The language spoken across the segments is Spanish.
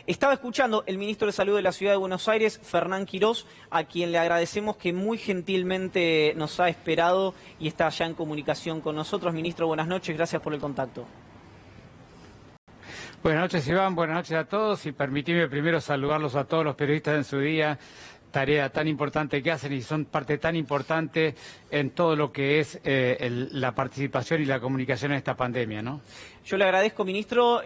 Estaba escuchando el ministro de Salud de la Ciudad de Buenos Aires, Fernán Quirós, a quien le agradecemos que muy gentilmente nos ha esperado y está ya en comunicación con nosotros. Ministro, buenas noches, gracias por el contacto. Buenas noches, Iván, buenas noches a todos y permitidme primero saludarlos a todos los periodistas en su día, tarea tan importante que hacen y son parte tan importante en todo lo que es la participación y la comunicación en esta pandemia, ¿no? Yo le agradezco, ministro.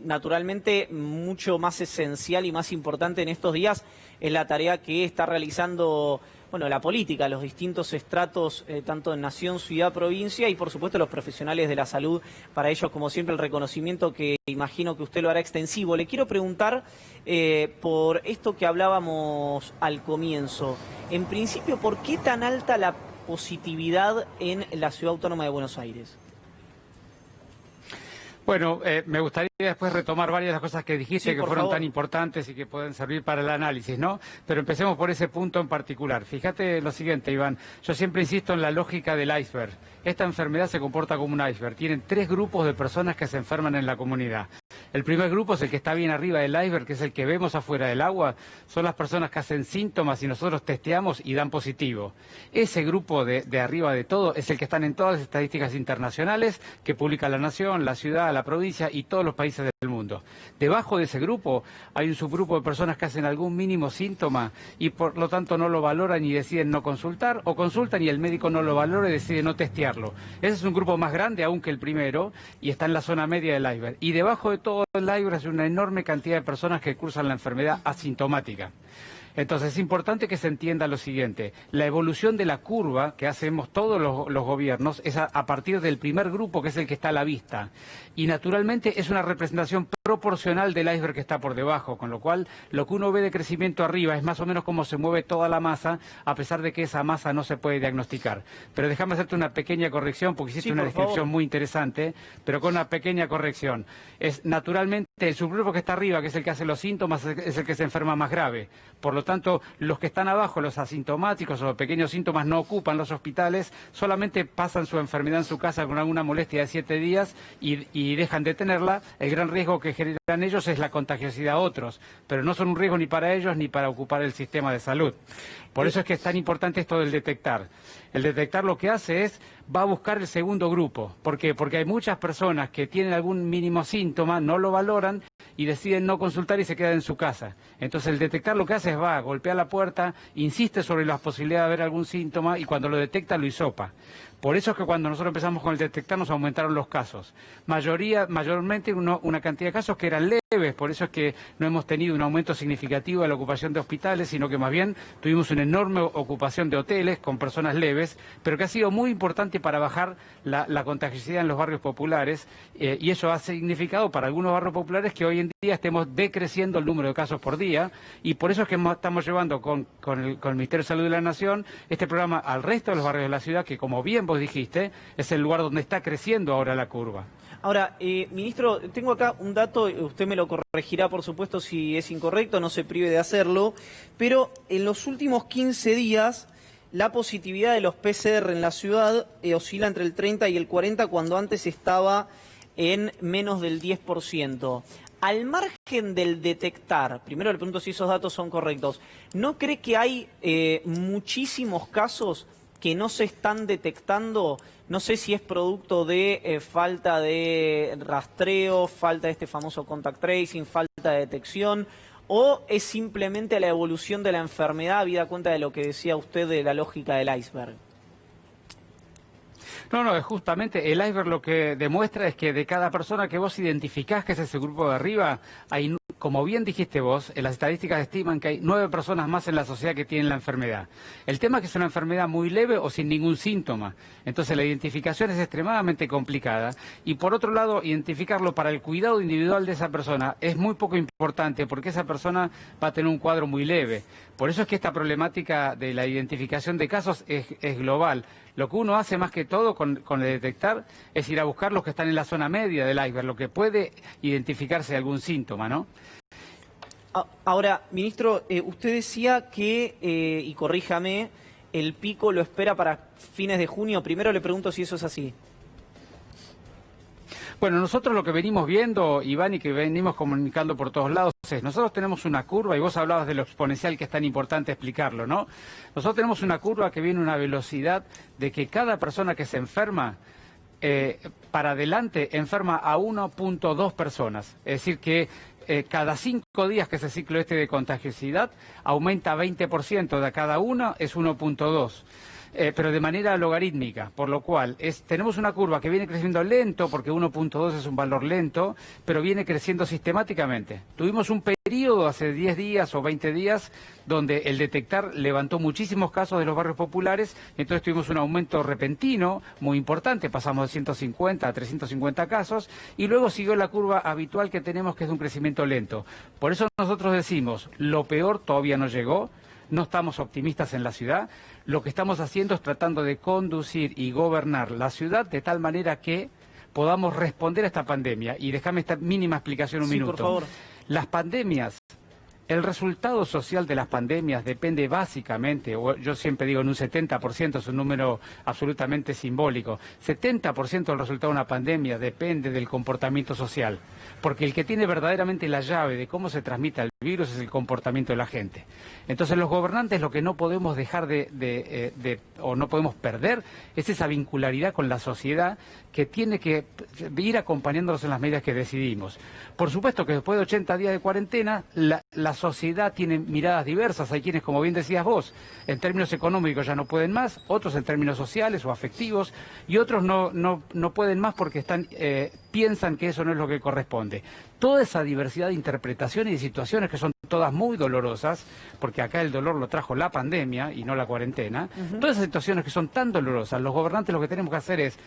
Naturalmente, mucho más esencial y más importante en estos días es la tarea que está realizando, bueno, la política, los distintos estratos, tanto en nación, ciudad, provincia y, por supuesto, los profesionales de la salud. Para ellos, como siempre, el reconocimiento que imagino que usted lo hará extensivo. Le quiero preguntar por esto que hablábamos al comienzo. En principio, ¿por qué tan alta la positividad en la Ciudad Autónoma de Buenos Aires? Bueno, me gustaría después retomar varias de las cosas que dijiste, sí, que fueron favor. tan importantes y que pueden servir para el análisis, ¿no? Pero empecemos por ese punto en particular. Fíjate lo siguiente, Iván, yo siempre insisto en la lógica del iceberg. Esta enfermedad se comporta como un iceberg. Tienen tres grupos de personas que se enferman en la comunidad. El primer grupo es el que está bien arriba del iceberg, que es el que vemos afuera del agua. Son las personas que hacen síntomas y nosotros testeamos y dan positivo. Ese grupo de arriba de todo es el que están en todas las estadísticas internacionales que publica la Nación, la ciudad, la provincia y todos los países del mundo. Debajo de ese grupo hay un subgrupo de personas que hacen algún mínimo síntoma y por lo tanto no lo valoran y deciden no consultar, o consultan y el médico no lo valora y decide no testearlo. Ese es un grupo más grande aún que el primero y está en la zona media del iceberg. Y debajo de todo el iceberg hay una enorme cantidad de personas que cursan la enfermedad asintomática. Entonces es importante que se entienda lo siguiente, la evolución de la curva que hacemos todos los gobiernos es a partir del primer grupo, que es el que está a la vista, y naturalmente es una representación proporcional del iceberg que está por debajo, con lo cual lo que uno ve de crecimiento arriba es más o menos cómo se mueve toda la masa, a pesar de que esa masa no se puede diagnosticar. Pero déjame hacerte una pequeña corrección, porque hiciste una descripción muy interesante, pero con una pequeña corrección. Es naturalmente el subgrupo que está arriba, que es el que hace los síntomas, es el que se enferma más grave. Por lo tanto, los que están abajo, los asintomáticos o los pequeños síntomas, no ocupan los hospitales, solamente pasan su enfermedad en su casa con alguna molestia de 7 días y dejan de tenerla. El gran riesgo que generan ellos es la contagiosidad a otros, pero no son un riesgo ni para ellos ni para ocupar el sistema de salud. Por eso es que es tan importante esto del detectar. El detectar lo que hace es, va a buscar el segundo grupo. ¿Por qué? Porque hay muchas personas que tienen algún mínimo síntoma, no lo valoran y deciden no consultar y se quedan en su casa. Entonces el detectar lo que hace es va, golpea la puerta, insiste sobre la posibilidad de haber algún síntoma y cuando lo detecta lo hisopa. Por eso es que cuando nosotros empezamos con el detectar nos aumentaron los casos. Mayormente una cantidad de casos que eran leves, por eso es que no hemos tenido un aumento significativo de la ocupación de hospitales, sino que más bien tuvimos una enorme ocupación de hoteles con personas leves, pero que ha sido muy importante para bajar la contagiosidad en los barrios populares, y eso ha significado para algunos barrios populares que hoy en día estemos decreciendo el número de casos por día, y por eso es que estamos llevando con el Ministerio de Salud de la Nación este programa al resto de los barrios de la ciudad, que como bien vos dijiste, es el lugar donde está creciendo ahora la curva. Ahora, ministro, tengo acá un dato, usted me lo corregirá por supuesto si es incorrecto, no se prive de hacerlo, pero en los últimos 15 días la positividad de los PCR en la ciudad oscila entre el 30 y el 40 cuando antes estaba en menos del 10%. Al margen del detectar, primero le pregunto si esos datos son correctos, ¿no cree que hay muchísimos casos que no se están detectando? No sé si es producto de falta de rastreo, falta de este famoso contact tracing, falta de detección, o es simplemente la evolución de la enfermedad, habida cuenta de lo que decía usted de la lógica del iceberg. No, es justamente el iceberg lo que demuestra es que de cada persona que vos identificás que es ese grupo de arriba, hay, como bien dijiste vos, en las estadísticas estiman que hay 9 personas más en la sociedad que tienen la enfermedad. El tema es que es una enfermedad muy leve o sin ningún síntoma. Entonces la identificación es extremadamente complicada y por otro lado identificarlo para el cuidado individual de esa persona es muy poco importante porque esa persona va a tener un cuadro muy leve. Por eso es que esta problemática de la identificación de casos es global. Lo que uno hace más que todo con el detectar es ir a buscar los que están en la zona media del iceberg, lo que puede identificarse algún síntoma, ¿no? Ahora, ministro, usted decía que, y corríjame, el pico lo espera para fines de junio. Primero le pregunto si eso es así. Bueno, nosotros lo que venimos viendo, Iván, y que venimos comunicando por todos lados es, nosotros tenemos una curva, y vos hablabas de lo exponencial que es tan importante explicarlo, ¿no? Nosotros tenemos una curva que viene a una velocidad de que cada persona que se enferma, para adelante, enferma a 1.2 personas. Es decir que cada 5 días que ese ciclo de contagiosidad aumenta 20%, de cada uno es 1.2. Pero de manera logarítmica, por lo cual tenemos una curva que viene creciendo lento, porque 1.2 es un valor lento, pero viene creciendo sistemáticamente. Tuvimos un periodo hace 10 días o 20 días donde el detectar levantó muchísimos casos de los barrios populares, entonces tuvimos un aumento repentino muy importante, pasamos de 150 a 350 casos, y luego siguió la curva habitual que tenemos, que es de un crecimiento lento. Por eso nosotros decimos, lo peor todavía no llegó, no estamos optimistas en la ciudad. Lo que estamos haciendo es tratando de conducir y gobernar la ciudad de tal manera que podamos responder a esta pandemia. Y déjame esta mínima explicación un minuto. Por favor. Las pandemias, el resultado social de las pandemias depende básicamente, o yo siempre digo en un 70%, es un número absolutamente simbólico, 70% del resultado de una pandemia depende del comportamiento social, porque el que tiene verdaderamente la llave de cómo se transmite el virus es el comportamiento de la gente. Entonces los gobernantes lo que no podemos dejar o no podemos perder es esa vincularidad con la sociedad que tiene que ir acompañándonos en las medidas que decidimos. Por supuesto que después de 80 días de cuarentena, la sociedad tiene miradas diversas. Hay quienes, como bien decías vos, en términos económicos ya no pueden más, otros en términos sociales o afectivos, y otros no pueden más porque piensan que eso no es lo que corresponde. Toda esa diversidad de interpretaciones y de situaciones que son todas muy dolorosas, porque acá el dolor lo trajo la pandemia y no la cuarentena, todas esas situaciones que son tan dolorosas, los gobernantes lo que tenemos que hacer es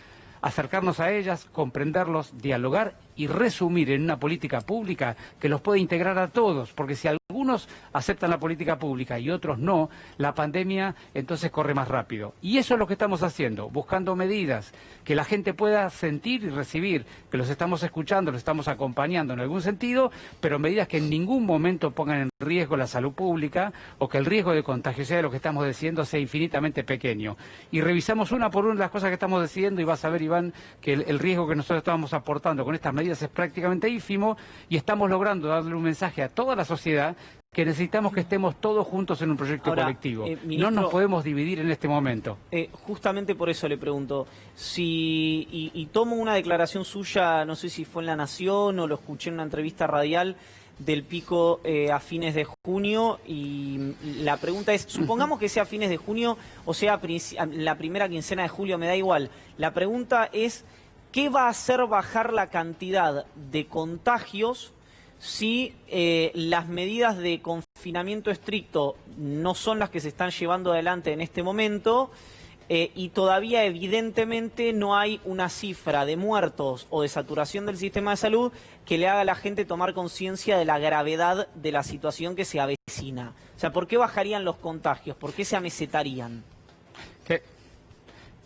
acercarnos a ellas, comprenderlos, dialogar y resumir en una política pública que los puede integrar a todos, porque si algunos aceptan la política pública y otros no, la pandemia entonces corre más rápido. Y eso es lo que estamos haciendo, buscando medidas que la gente pueda sentir y recibir, que los estamos escuchando, los estamos acompañando en algún sentido, pero medidas que en ningún momento pongan en riesgo la salud pública o que el riesgo de contagiosidad de lo que estamos decidiendo sea infinitamente pequeño. Y revisamos una por una las cosas que estamos decidiendo y vas a ver, Iván, que el riesgo que nosotros estamos aportando con estas medidas es prácticamente ínfimo y estamos logrando darle un mensaje a toda la sociedad que necesitamos que estemos todos juntos en un proyecto colectivo. Ministro, no nos podemos dividir en este momento. Justamente por eso le pregunto, y tomo una declaración suya, no sé si fue en La Nación o lo escuché en una entrevista radial, del pico a fines de junio, y la pregunta es, supongamos que sea a fines de junio o sea la primera quincena de julio, me da igual. La pregunta es, ¿qué va a hacer bajar la cantidad de contagios si las medidas de confinamiento estricto no son las que se están llevando adelante en este momento y todavía evidentemente no hay una cifra de muertos o de saturación del sistema de salud que le haga a la gente tomar conciencia de la gravedad de la situación que se avecina? O sea, ¿por qué bajarían los contagios? ¿Por qué se amesetarían?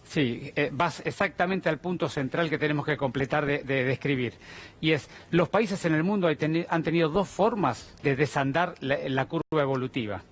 Sí, vas exactamente al punto central que tenemos que completar de describir. Y es, los países en el mundo han tenido dos formas de desandar la curva evolutiva.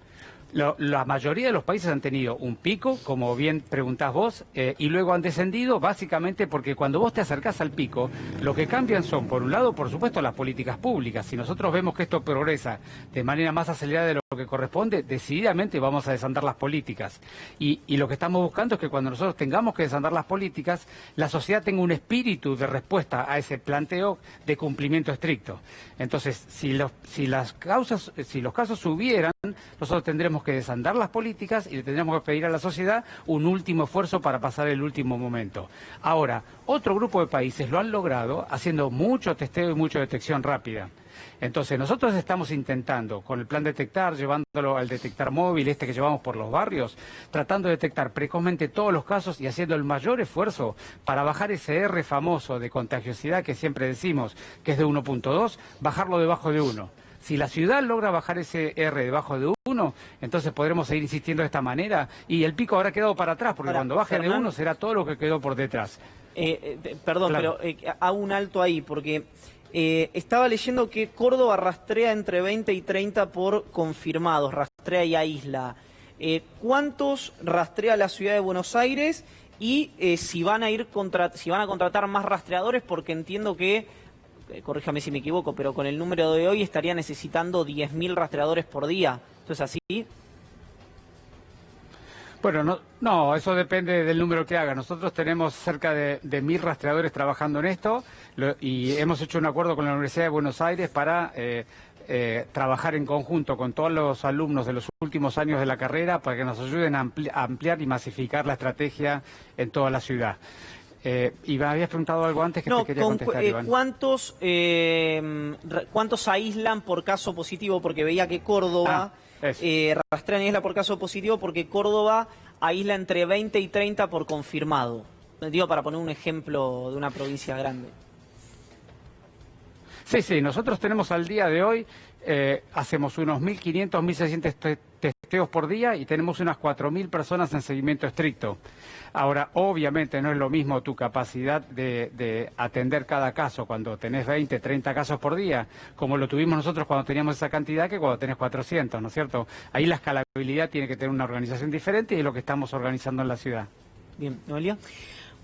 La mayoría de los países han tenido un pico, como bien preguntás vos, y luego han descendido básicamente porque cuando vos te acercás al pico, lo que cambian son, por un lado, por supuesto, las políticas públicas. Si nosotros vemos que esto progresa de manera más acelerada de lo que corresponde, decididamente vamos a desandar las políticas. Y lo que estamos buscando es que cuando nosotros tengamos que desandar las políticas, la sociedad tenga un espíritu de respuesta a ese planteo de cumplimiento estricto. Entonces, si los casos subieran, nosotros tendremos que desandar las políticas y le tendremos que pedir a la sociedad un último esfuerzo para pasar el último momento. Ahora, otro grupo de países lo han logrado haciendo mucho testeo y mucha detección rápida. Entonces, nosotros estamos intentando, con el plan Detectar, llevándolo al detectar móvil, que llevamos por los barrios, tratando de detectar precozmente todos los casos y haciendo el mayor esfuerzo para bajar ese R famoso de contagiosidad que siempre decimos que es de 1.2, bajarlo debajo de 1. Si la ciudad logra bajar ese R debajo de 1, entonces podremos seguir insistiendo de esta manera y el pico habrá quedado para atrás, porque cuando baje de 1 será todo lo que quedó por detrás. Perdón, claro. Pero hago un alto ahí, porque estaba leyendo que Córdoba rastrea entre 20 y 30 por confirmados, rastrea y aísla. ¿Cuántos rastrea la ciudad de Buenos Aires y si van a contratar más rastreadores, porque entiendo que, corríjame si me equivoco, pero con el número de hoy estaría necesitando 10.000 rastreadores por día. ¿Esto es así? Bueno, no, eso depende del número que haga. Nosotros tenemos cerca de 1.000 rastreadores trabajando en esto y hemos hecho un acuerdo con la Universidad de Buenos Aires para trabajar en conjunto con todos los alumnos de los últimos años de la carrera para que nos ayuden a ampliar y masificar la estrategia en toda la ciudad. Y me habías preguntado algo antes que te quería contestar, Iván. ¿Cuántos aíslan por caso positivo? Porque veía que Córdoba rastrean y aísla por caso positivo, porque Córdoba aísla entre 20 y 30 por confirmado. Digo, para poner un ejemplo de una provincia grande. Sí, nosotros tenemos al día de hoy, hacemos unos 1.500, 1.600 testeos por día y tenemos unas 4.000 personas en seguimiento estricto. Ahora, obviamente no es lo mismo tu capacidad de atender cada caso cuando tenés 20, 30 casos por día, como lo tuvimos nosotros cuando teníamos esa cantidad que cuando tenés 400, ¿no es cierto? Ahí la escalabilidad tiene que tener una organización diferente y es lo que estamos organizando en la ciudad. Bien, Noelia.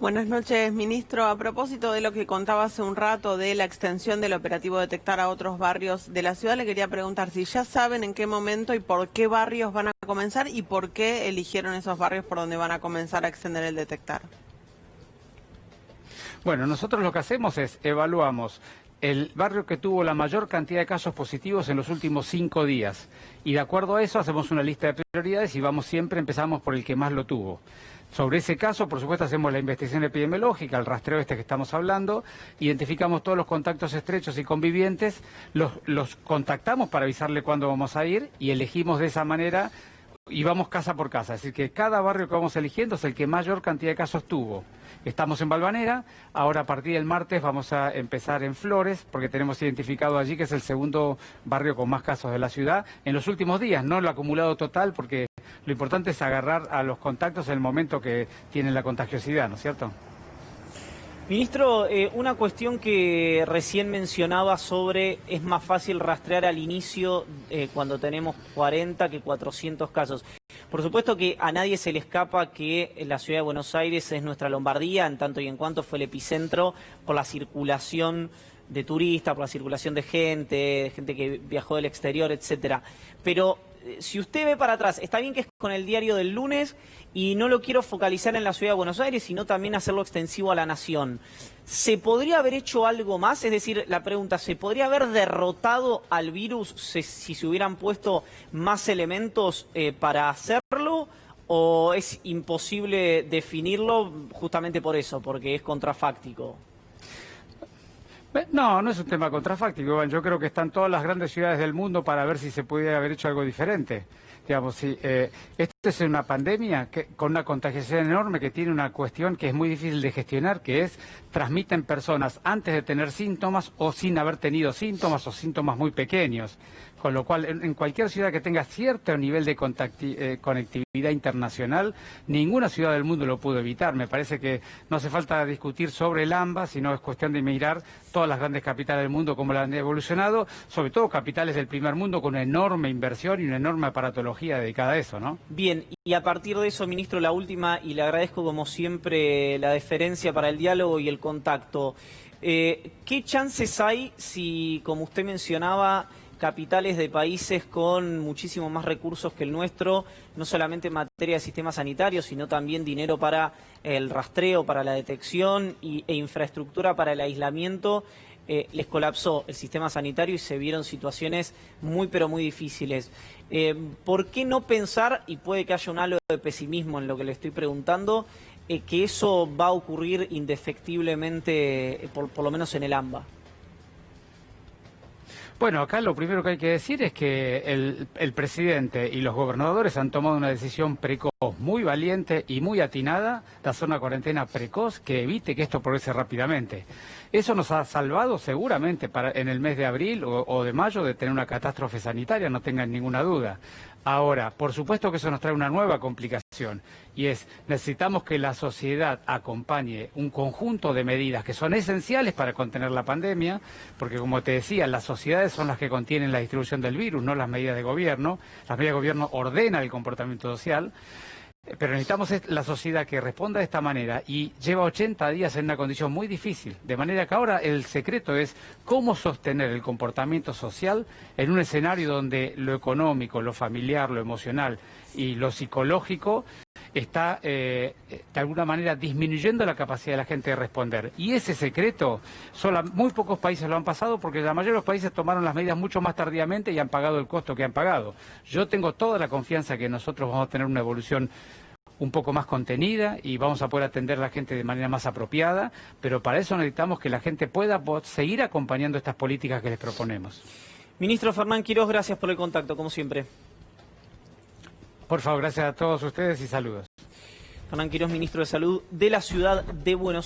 Buenas noches, ministro. A propósito de lo que contaba hace un rato de la extensión del operativo Detectar a otros barrios de la ciudad, le quería preguntar si ya saben en qué momento y por qué barrios van a comenzar y por qué eligieron esos barrios por donde van a comenzar a extender el Detectar. Bueno, nosotros lo que hacemos es evaluamos el barrio que tuvo la mayor cantidad de casos positivos en los últimos 5 días. Y de acuerdo a eso hacemos una lista de prioridades y empezamos por el que más lo tuvo. Sobre ese caso, por supuesto, hacemos la investigación epidemiológica, el rastreo que estamos hablando, identificamos todos los contactos estrechos y convivientes, los contactamos para avisarle cuándo vamos a ir y elegimos de esa manera y vamos casa por casa. Es decir, que cada barrio que vamos eligiendo es el que mayor cantidad de casos tuvo. Estamos en Valvanera, ahora a partir del martes vamos a empezar en Flores, porque tenemos identificado allí que es el segundo barrio con más casos de la ciudad en los últimos días, no lo acumulado total, porque lo importante es agarrar a los contactos en el momento que tienen la contagiosidad, ¿no es cierto? Ministro, una cuestión que recién mencionaba sobre es más fácil rastrear al inicio cuando tenemos 40 que 400 casos. Por supuesto que a nadie se le escapa que la ciudad de Buenos Aires es nuestra Lombardía, en tanto y en cuanto fue el epicentro por la circulación de turistas, por la circulación de gente que viajó del exterior, etcétera. Pero si usted ve para atrás, está bien que es con el diario del lunes y no lo quiero focalizar en la ciudad de Buenos Aires, sino también hacerlo extensivo a la nación. ¿Se podría haber hecho algo más? Es decir, la pregunta, ¿se podría haber derrotado al virus si se hubieran puesto más elementos para hacerlo? ¿O es imposible definirlo justamente por eso, porque es contrafáctico? No es un tema contrafáctico, Iván. Yo creo que están todas las grandes ciudades del mundo para ver si se pudiera haber hecho algo diferente. Digamos, esta es una pandemia con una contagiosidad enorme que tiene una cuestión que es muy difícil de gestionar, que es transmiten personas antes de tener síntomas o sin haber tenido síntomas o síntomas muy pequeños. Con lo cual, en cualquier ciudad que tenga cierto nivel de conectividad internacional, ninguna ciudad del mundo lo pudo evitar. Me parece que no hace falta discutir sobre el AMBA, sino es cuestión de mirar todas las grandes capitales del mundo cómo la han evolucionado, sobre todo capitales del primer mundo con una enorme inversión y una enorme aparatología dedicada a eso, ¿no? Bien, y a partir de eso, ministro, la última, y le agradezco como siempre la deferencia para el diálogo y el contacto. ¿Qué chances hay si, como usted mencionaba, capitales de países con muchísimo más recursos que el nuestro, no solamente en materia de sistemas sanitarios, sino también dinero para el rastreo, para la detección e infraestructura para el aislamiento, les colapsó el sistema sanitario y se vieron situaciones muy pero muy difíciles? ¿Por qué no pensar, y puede que haya un halo de pesimismo en lo que le estoy preguntando, que eso va a ocurrir indefectiblemente, por lo menos en el AMBA? Bueno, acá lo primero que hay que decir es que el presidente y los gobernadores han tomado una decisión precoz, muy valiente y muy atinada de hacer una cuarentena precoz que evite que esto progrese rápidamente. Eso nos ha salvado seguramente en el mes de abril o de mayo de tener una catástrofe sanitaria, no tengan ninguna duda. Ahora, por supuesto que eso nos trae una nueva complicación y necesitamos que la sociedad acompañe un conjunto de medidas que son esenciales para contener la pandemia, porque como te decía, las sociedades son las que contienen la distribución del virus, no las medidas de gobierno. Las medidas de gobierno ordenan el comportamiento social. Pero necesitamos la sociedad que responda de esta manera y lleva 80 días en una condición muy difícil. De manera que ahora el secreto es cómo sostener el comportamiento social en un escenario donde lo económico, lo familiar, lo emocional y lo psicológico está de alguna manera disminuyendo la capacidad de la gente de responder. Y ese secreto, muy pocos países lo han pasado porque la mayoría de los países tomaron las medidas mucho más tardíamente y han pagado el costo que han pagado. Yo tengo toda la confianza que nosotros vamos a tener una evolución un poco más contenida y vamos a poder atender a la gente de manera más apropiada, pero para eso necesitamos que la gente pueda seguir acompañando estas políticas que les proponemos. Ministro Fernán Quirós, gracias por el contacto, como siempre. Por favor, gracias a todos ustedes y saludos. Fernán Quirós, ministro de Salud de la Ciudad de Buenos Aires.